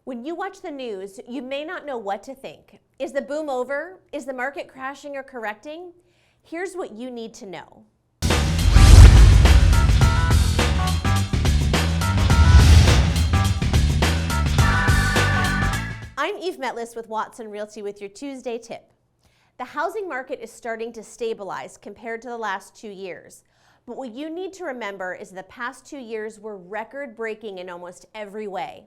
When you watch the news, you may not know what to think. Is the boom over? Is the market crashing or correcting? Here's what you need to know. I'm Eve Metlis with Watson Realty with your Tuesday tip. The housing market is starting to stabilize compared to the last 2 years. But what you need to remember is the past 2 years were record-breaking in almost every way.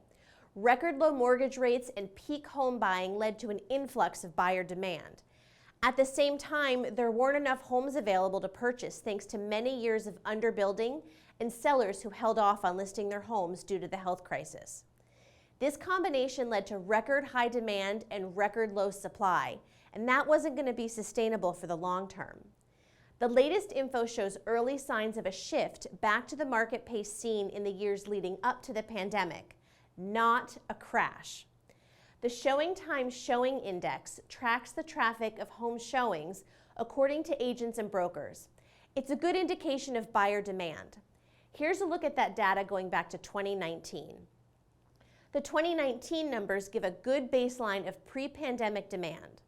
Record low mortgage rates and peak home buying led to an influx of buyer demand. At the same time, there weren't enough homes available to purchase thanks to many years of underbuilding and sellers who held off on listing their homes due to the health crisis. This combination led to record high demand and record low supply, and that wasn't going to be sustainable for the long term. The latest info shows early signs of a shift back to the market pace seen in the years leading up to the pandemic, not a crash. The ShowingTime Showing Index tracks the traffic of home showings according to agents and brokers. It's a good indication of buyer demand. Here's a look at that data going back to 2019. The 2019 numbers give a good baseline of pre-pandemic demand.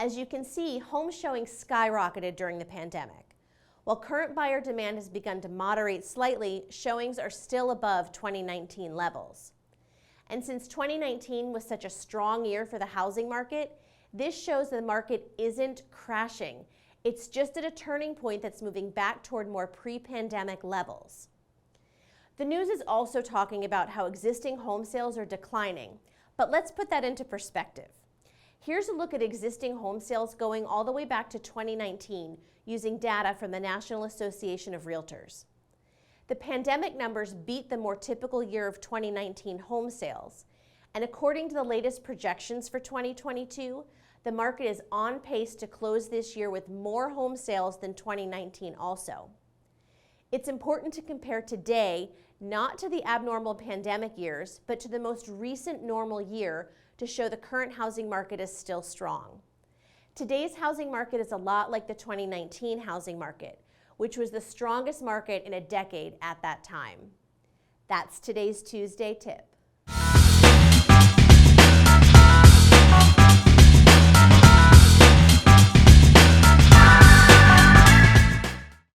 As you can see, home showings skyrocketed during the pandemic. While current buyer demand has begun to moderate slightly, showings are still above 2019 levels. And since 2019 was such a strong year for the housing market, this shows the market isn't crashing. It's just at a turning point that's moving back toward more pre-pandemic levels. The news is also talking about how existing home sales are declining, but let's put that into perspective. Here's a look at existing home sales going all the way back to 2019 using data from the National Association of Realtors. The pandemic numbers beat the more typical year of 2019 home sales, and according to the latest projections for 2022, the market is on pace to close this year with more home sales than 2019 also. It's important to compare today not to the abnormal pandemic years, but to the most recent normal year to show the current housing market is still strong. Today's housing market is a lot like the 2019 housing market, which was the strongest market in a decade at that time. That's today's Tuesday tip.